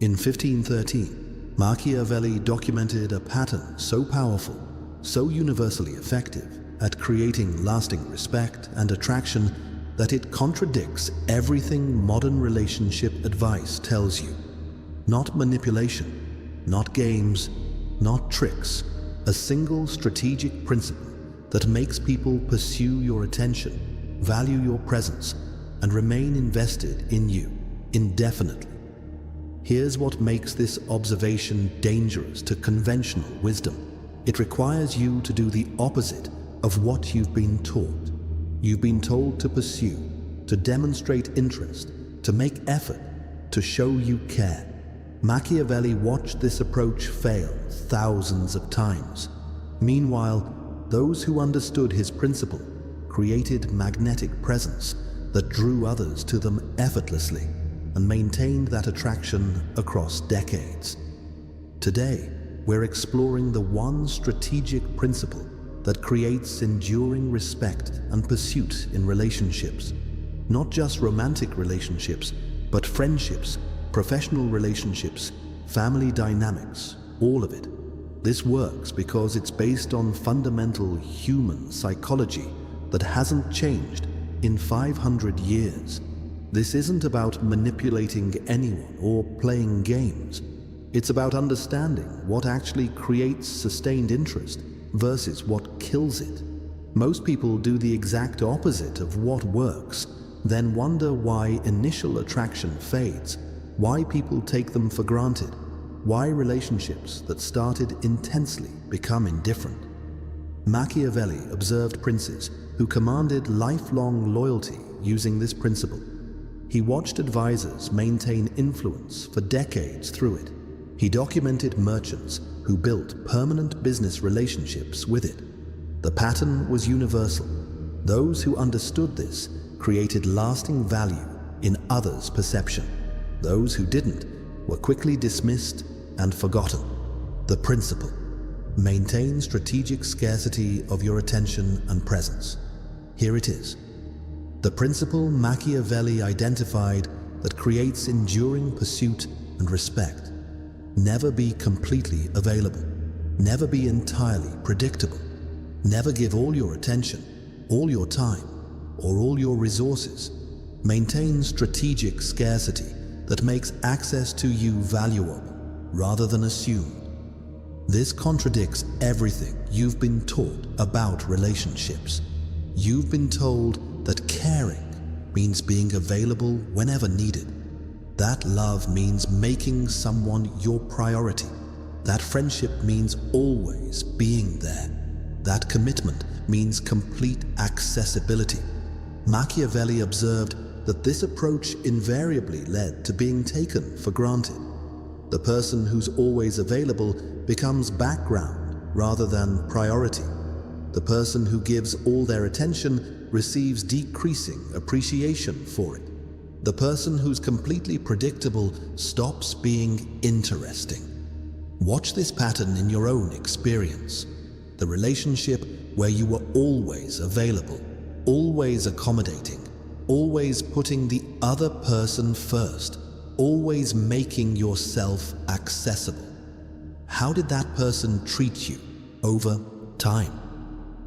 In 1513, Machiavelli documented a pattern so powerful, so universally effective at creating lasting respect and attraction that it contradicts everything modern relationship advice tells you. Not manipulation, not games, not tricks, a single strategic principle that makes people pursue your attention, value your presence, and remain invested in you indefinitely. Here's what makes this observation dangerous to conventional wisdom. It requires you to do the opposite of what you've been taught. You've been told to pursue, to demonstrate interest, to make effort, to show you care. Machiavelli watched this approach fail thousands of times. Meanwhile, those who understood his principle created magnetic presence that drew others to them effortlessly and maintained that attraction across decades. Today, we're exploring the one strategic principle that creates enduring respect and pursuit in relationships. Not just romantic relationships, but friendships, professional relationships, family dynamics, all of it. This works because it's based on fundamental human psychology that hasn't changed in 500 years. This isn't about manipulating anyone or playing games. It's about understanding what actually creates sustained interest versus what kills it. Most people do the exact opposite of what works, then wonder why initial attraction fades, why people take them for granted, why relationships that started intensely become indifferent. Machiavelli observed princes who commanded lifelong loyalty using this principle. He watched advisors maintain influence for decades through it. He documented merchants who built permanent business relationships with it. The pattern was universal. Those who understood this created lasting value in others' perception. Those who didn't were quickly dismissed and forgotten. The principle: maintain strategic scarcity of your attention and presence. Here it is. The principle Machiavelli identified that creates enduring pursuit and respect. Never be completely available. Never be entirely predictable. Never give all your attention, all your time, or all your resources. Maintain strategic scarcity that makes access to you valuable rather than assumed. This contradicts everything you've been taught about relationships. You've been told that caring means being available whenever needed. That love means making someone your priority. That friendship means always being there. That commitment means complete accessibility. Machiavelli observed that this approach invariably led to being taken for granted. The person who's always available becomes background rather than priority. The person who gives all their attention receives decreasing appreciation for it. The person who's completely predictable stops being interesting. Watch this pattern in your own experience. The relationship where you were always available, always accommodating, always putting the other person first, always making yourself accessible. How did that person treat you over time?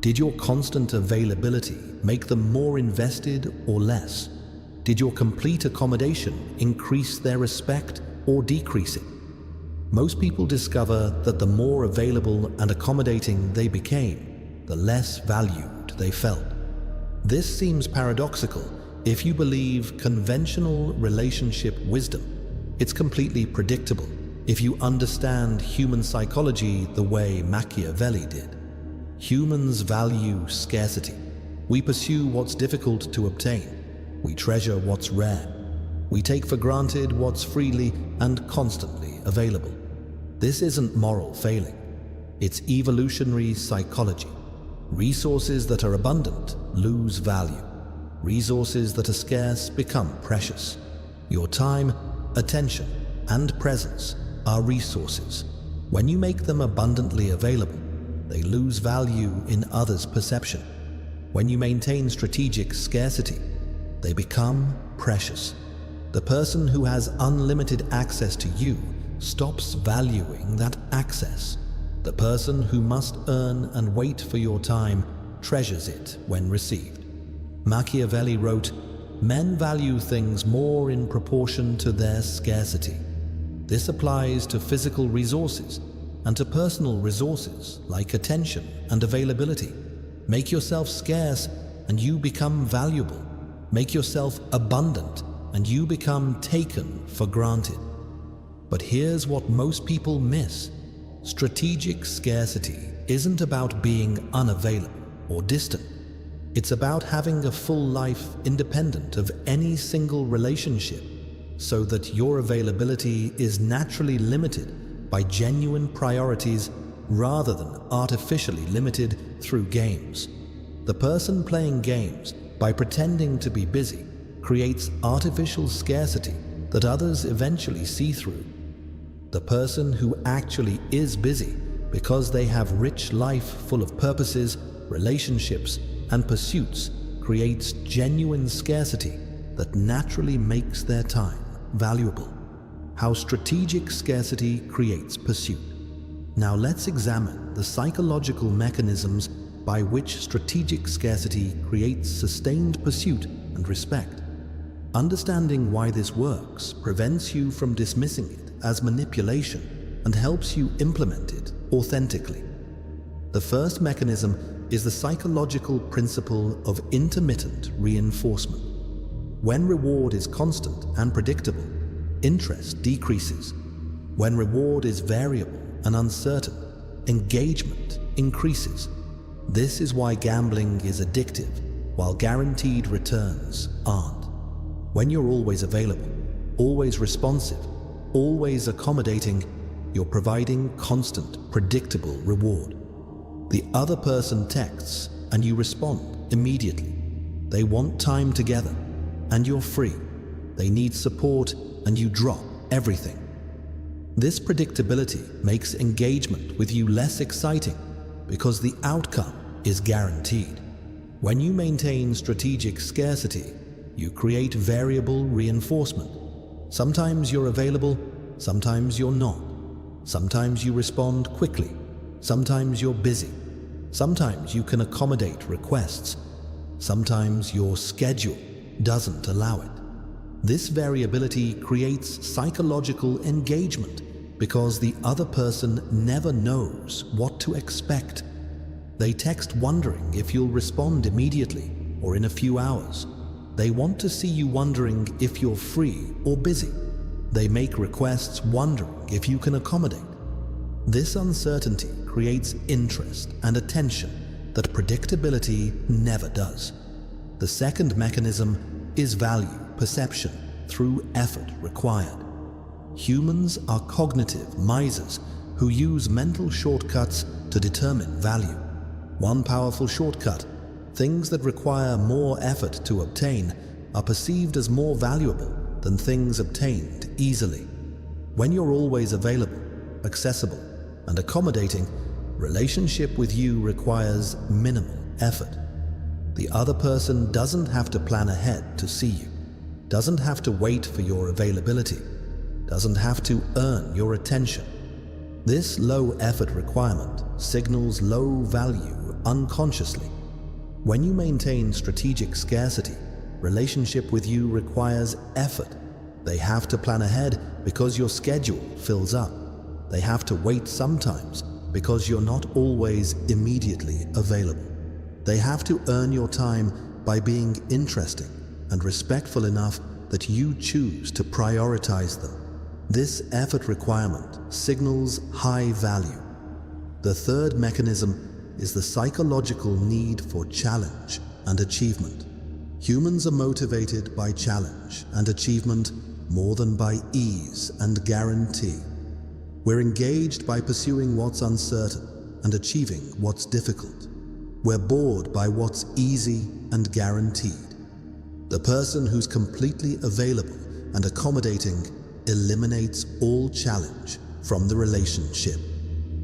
Did your constant availability make them more invested or less? Did your complete accommodation increase their respect or decrease it? Most people discover that the more available and accommodating they became, the less valued they felt. This seems paradoxical if you believe conventional relationship wisdom. It's completely predictable if you understand human psychology the way Machiavelli did. Humans value scarcity. We pursue what's difficult to obtain. We treasure what's rare. We take for granted what's freely and constantly available. This isn't moral failing. It's evolutionary psychology. Resources that are abundant lose value. Resources that are scarce become precious. Your time, attention, and presence are resources. When you make them abundantly available, they lose value in others' perception. When you maintain strategic scarcity, they become precious. The person who has unlimited access to you stops valuing that access. The person who must earn and wait for your time treasures it when received. Machiavelli wrote, "Men value things more in proportion to their scarcity." This applies to physical resources and to personal resources like attention and availability. Make yourself scarce and you become valuable. Make yourself abundant and you become taken for granted. But here's what most people miss. Strategic scarcity isn't about being unavailable or distant. It's about having a full life independent of any single relationship, so that your availability is naturally limited by genuine priorities rather than artificially limited through games. The person playing games by pretending to be busy creates artificial scarcity that others eventually see through. The person who actually is busy because they have rich life full of purposes, relationships, and pursuits creates genuine scarcity that naturally makes their time valuable. How strategic scarcity creates pursuit. Now let's examine the psychological mechanisms by which strategic scarcity creates sustained pursuit and respect. Understanding why this works prevents you from dismissing it as manipulation and helps you implement it authentically. The first mechanism is the psychological principle of intermittent reinforcement. When reward is constant and predictable, interest decreases. When reward is variable and uncertain, engagement increases. This is why gambling is addictive, while guaranteed returns aren't. When you're always available, always responsive, always accommodating, you're providing constant, predictable reward. The other person texts and you respond immediately. They want time together and you're free. They need support and you drop everything. This predictability makes engagement with you less exciting because the outcome is guaranteed. When you maintain strategic scarcity, you create variable reinforcement. Sometimes you're available, sometimes you're not. Sometimes you respond quickly, sometimes you're busy. Sometimes you can accommodate requests. Sometimes your schedule doesn't allow it. This variability creates psychological engagement because the other person never knows what to expect. They text wondering if you'll respond immediately or in a few hours. They want to see you wondering if you're free or busy. They make requests wondering if you can accommodate. This uncertainty creates interest and attention that predictability never does. The second mechanism is value perception through effort required. Humans are cognitive misers who use mental shortcuts to determine value. One powerful shortcut: things that require more effort to obtain are perceived as more valuable than things obtained easily. When you're always available, accessible, and accommodating, relationship with you requires minimal effort. The other person doesn't have to plan ahead to see you, doesn't have to wait for your availability, doesn't have to earn your attention. This low effort requirement signals low value unconsciously. When you maintain strategic scarcity, relationship with you requires effort. They have to plan ahead because your schedule fills up. They have to wait sometimes because you're not always immediately available. They have to earn your time by being interesting and respectful enough that you choose to prioritize them. This effort requirement signals high value. The third mechanism is the psychological need for challenge and achievement. Humans are motivated by challenge and achievement more than by ease and guarantee. We're engaged by pursuing what's uncertain and achieving what's difficult. We're bored by what's easy and guaranteed. The person who's completely available and accommodating eliminates all challenge from the relationship.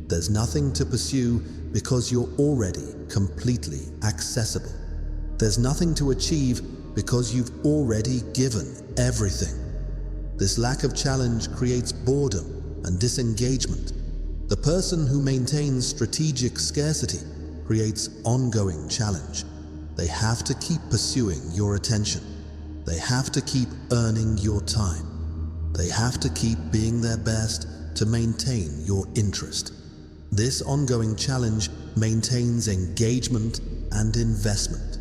There's nothing to pursue because you're already completely accessible. There's nothing to achieve because you've already given everything. This lack of challenge creates boredom and disengagement. The person who maintains strategic scarcity creates ongoing challenge. They have to keep pursuing your attention. They have to keep earning your time. They have to keep being their best to maintain your interest. This ongoing challenge maintains engagement and investment.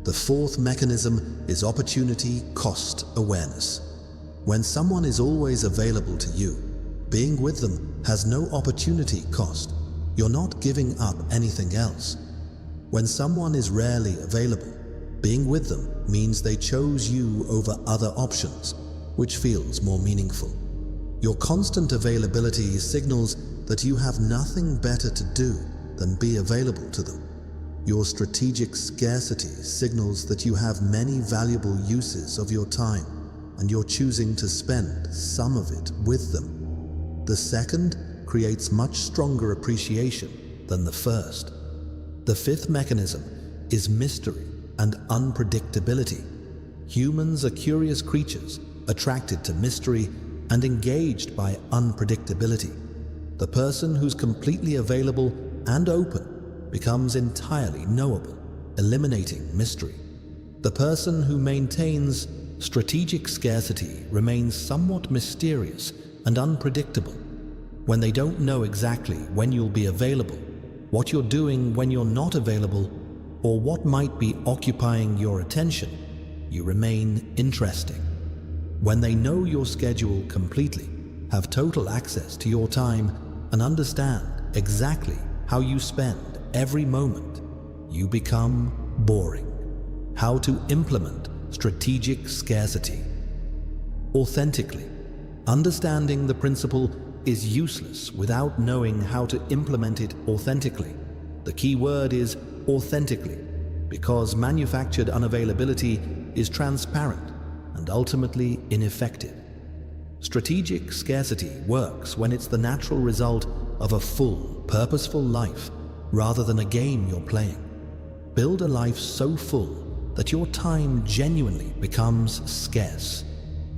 The fourth mechanism is opportunity cost awareness. When someone is always available to you, being with them has no opportunity cost. You're not giving up anything else. When someone is rarely available, being with them means they chose you over other options, which feels more meaningful. Your constant availability signals that you have nothing better to do than be available to them. Your strategic scarcity signals that you have many valuable uses of your time, and you're choosing to spend some of it with them. The second creates much stronger appreciation than the first. The fifth mechanism is mystery and unpredictability. Humans are curious creatures, attracted to mystery and engaged by unpredictability. The person who's completely available and open becomes entirely knowable, eliminating mystery. The person who maintains strategic scarcity remains somewhat mysterious and unpredictable. When they don't know exactly when you'll be available, what you're doing when you're not available, or what might be occupying your attention, you remain interesting. When they know your schedule completely, have total access to your time, and understand exactly how you spend every moment, you become boring. How to implement strategic scarcity. Authentically. Understanding the principle is useless without knowing how to implement it authentically. The key word is authentically, because manufactured unavailability is transparent and ultimately ineffective. Strategic scarcity works when it's the natural result of a full, purposeful life rather than a game you're playing. Build a life so full that your time genuinely becomes scarce.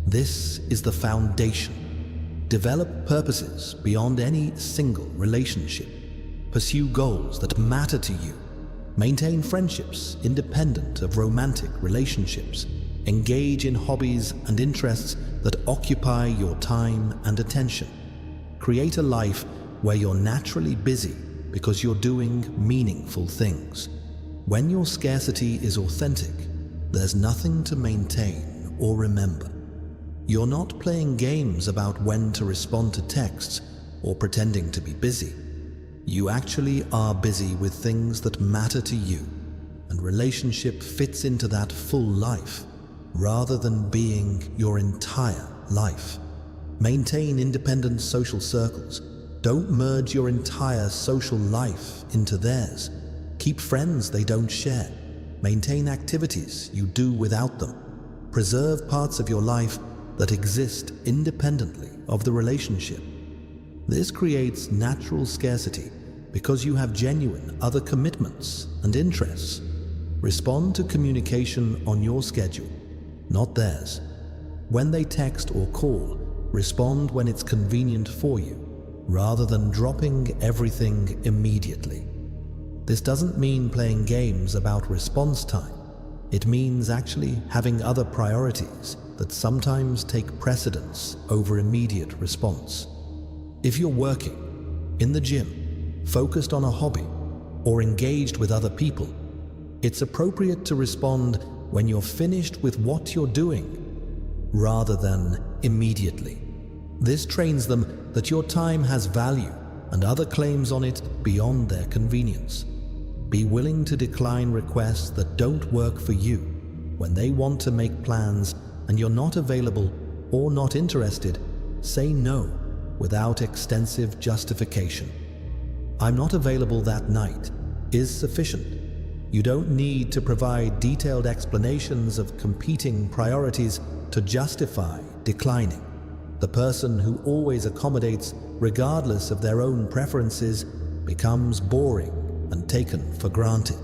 This is the foundation. Develop purposes beyond any single relationship. Pursue goals that matter to you. Maintain friendships independent of romantic relationships. Engage in hobbies and interests that occupy your time and attention. Create a life where you're naturally busy because you're doing meaningful things. When your scarcity is authentic, there's nothing to maintain or remember. You're not playing games about when to respond to texts or pretending to be busy. You actually are busy with things that matter to you, and relationship fits into that full life rather than being your entire life. Maintain independent social circles. Don't merge your entire social life into theirs. Keep friends they don't share. Maintain activities you do without them. Preserve parts of your life that exist independently of the relationship. This creates natural scarcity because you have genuine other commitments and interests. Respond to communication on your schedule, not theirs. When they text or call, respond when it's convenient for you, rather than dropping everything immediately. This doesn't mean playing games about response time. It means actually having other priorities that sometimes take precedence over immediate response. If you're working, in the gym, focused on a hobby, or engaged with other people, it's appropriate to respond when you're finished with what you're doing, rather than immediately. This trains them that your time has value and other claims on it beyond their convenience. Be willing to decline requests that don't work for you when they want to make plans and you're not available or not interested. Say no without extensive justification. "I'm not available that night" is sufficient. You don't need to provide detailed explanations of competing priorities to justify declining. The person who always accommodates regardless of their own preferences becomes boring and taken for granted.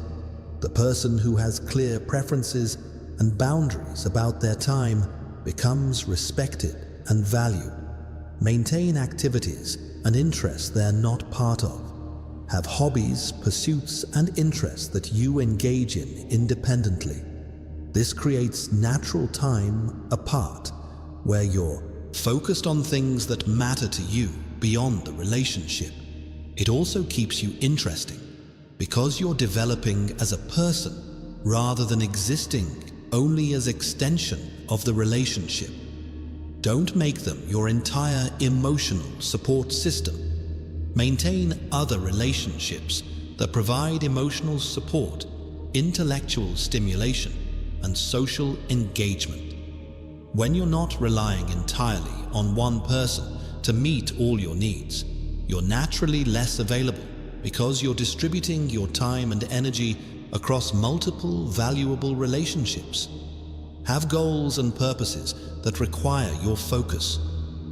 The person who has clear preferences and boundaries about their time becomes respected and valued. Maintain activities and interests they're not part of. Have hobbies, pursuits, and interests that you engage in independently. This creates natural time apart, where you're focused on things that matter to you beyond the relationship. It also keeps you interesting because you're developing as a person rather than existing only as extension of the relationship. Don't make them your entire emotional support system. Maintain other relationships that provide emotional support, intellectual stimulation, and social engagement. When you're not relying entirely on one person to meet all your needs, you're naturally less available because you're distributing your time and energy across multiple valuable relationships. Have goals and purposes that require your focus.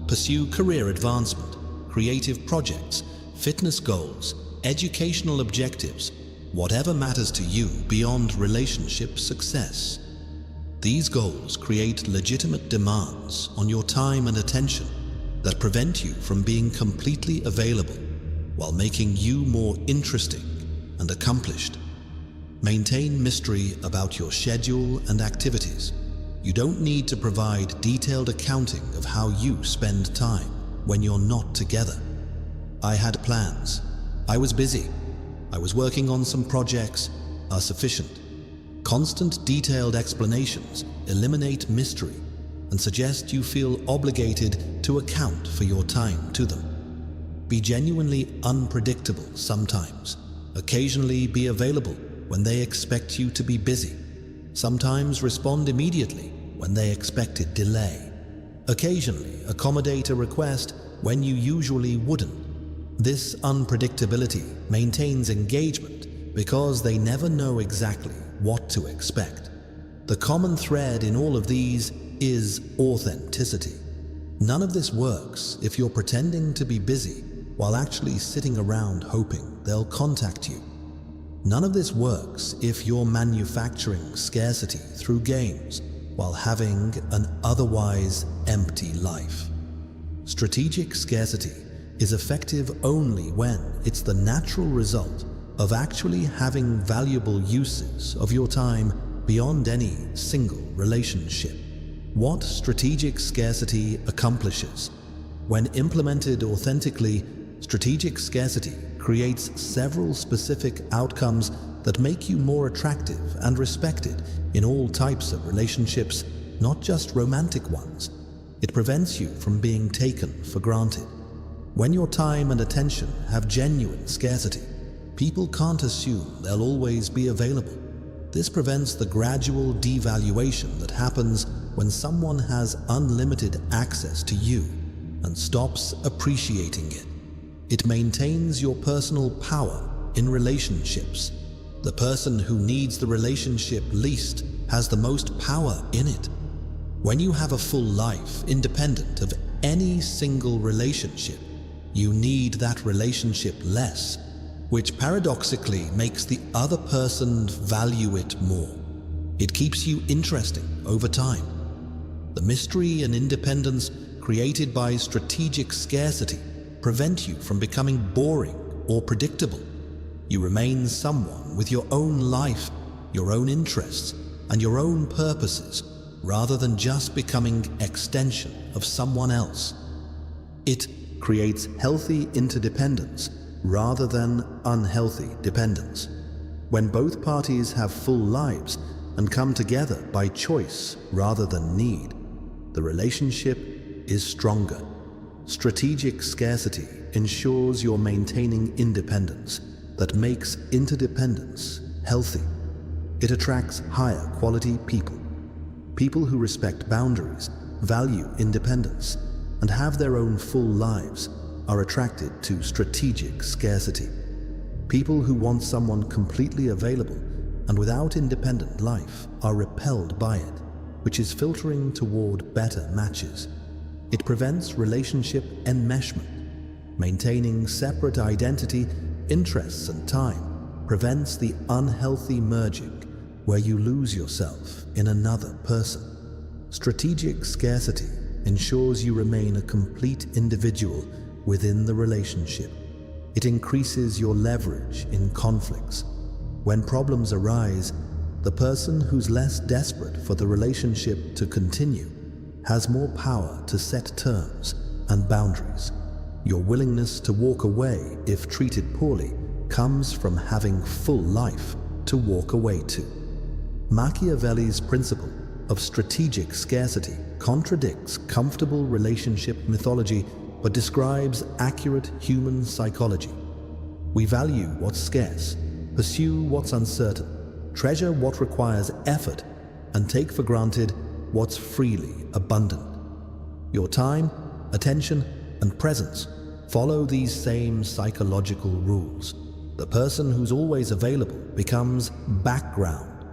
Pursue career advancement, creative projects, fitness goals, educational objectives, whatever matters to you beyond relationship success. These goals create legitimate demands on your time and attention that prevent you from being completely available while making you more interesting and accomplished. Maintain mystery about your schedule and activities. You don't need to provide detailed accounting of how you spend time when you're not together. I had plans. I was busy. I was working on some projects are sufficient. Constant detailed explanations eliminate mystery and suggest you feel obligated to account for your time to them. Be genuinely unpredictable sometimes. Occasionally be available when they expect you to be busy. Sometimes respond immediately when they expected delay. Occasionally accommodate a request when you usually wouldn't. This unpredictability maintains engagement because they never know exactly what to expect. The common thread in all of these is authenticity. None of this works if you're pretending to be busy while actually sitting around hoping they'll contact you. None of this works if you're manufacturing scarcity through games while having an otherwise empty life. Strategic scarcity is effective only when it's the natural result of actually having valuable uses of your time beyond any single relationship. What strategic scarcity accomplishes? When implemented authentically, strategic scarcity creates several specific outcomes that make you more attractive and respected in all types of relationships, not just romantic ones. It prevents you from being taken for granted. When your time and attention have genuine scarcity, people can't assume they'll always be available. This prevents the gradual devaluation that happens when someone has unlimited access to you and stops appreciating it. It maintains your personal power in relationships. The person who needs the relationship least has the most power in it. When you have a full life independent of any single relationship, you need that relationship less, which paradoxically makes the other person value it more. It keeps you interesting over time. The mystery and independence created by strategic scarcity prevent you from becoming boring or predictable. You remain someone with your own life, your own interests, and your own purposes, rather than just becoming extension of someone else. It creates healthy interdependence rather than unhealthy dependence. When both parties have full lives and come together by choice rather than need, the relationship is stronger. Strategic scarcity ensures you're maintaining independence that makes interdependence healthy. It attracts higher quality people. People who respect boundaries, value independence, and have their own full lives are attracted to strategic scarcity. People who want someone completely available and without independent life are repelled by it, which is filtering toward better matches. It prevents relationship enmeshment. Maintaining separate identity, interests, and time prevents the unhealthy merging where you lose yourself in another person. Strategic scarcity ensures you remain a complete individual within the relationship. It increases your leverage in conflicts. When problems arise, the person who's less desperate for the relationship to continue has more power to set terms and boundaries. Your willingness to walk away if treated poorly comes from having full life to walk away to. Machiavelli's principle of strategic scarcity contradicts comfortable relationship mythology but describes accurate human psychology. We value what's scarce, pursue what's uncertain, treasure what requires effort, and take for granted what's freely abundant. Your time, attention, and presence follow these same psychological rules. The person who's always available becomes background.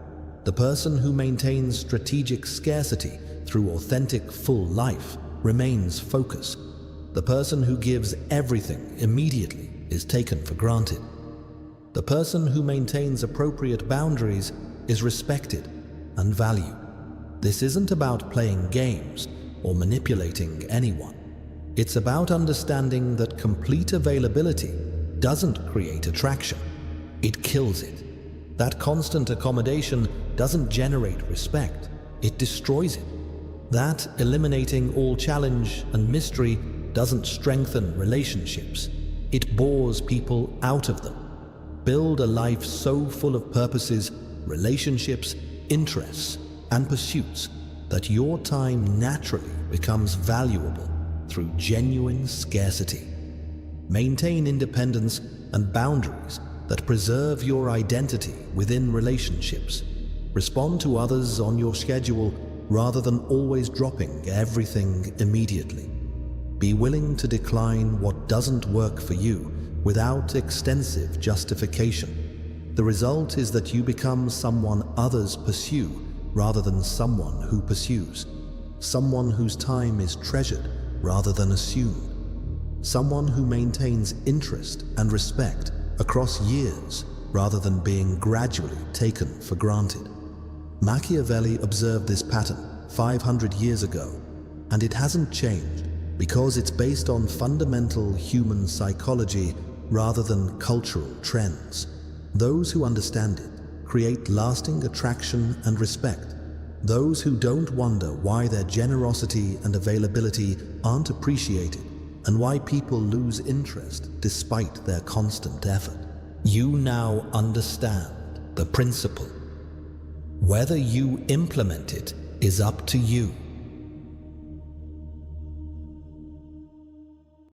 The person who maintains strategic scarcity through authentic full life remains focused. The person who gives everything immediately is taken for granted. The person who maintains appropriate boundaries is respected and valued. This isn't about playing games or manipulating anyone. It's about understanding that complete availability doesn't create attraction, it kills it. That constant accommodation doesn't generate respect, it destroys it. That eliminating all challenge and mystery doesn't strengthen relationships, it bores people out of them. Build a life so full of purposes, relationships, interests, and pursuits that your time naturally becomes valuable through genuine scarcity. Maintain independence and boundaries that preserve your identity within relationships. Respond to others on your schedule rather than always dropping everything immediately. Be willing to decline what doesn't work for you without extensive justification. The result is that you become someone others pursue rather than someone who pursues. Someone whose time is treasured rather than assumed. Someone who maintains interest and respect across years rather than being gradually taken for granted. Machiavelli observed this pattern 500 years ago, and it hasn't changed because it's based on fundamental human psychology rather than cultural trends. Those who understand it create lasting attraction and respect. Those who don't wonder why their generosity and availability aren't appreciated and why people lose interest despite their constant effort. You now understand the principle. Whether you implement it is up to you.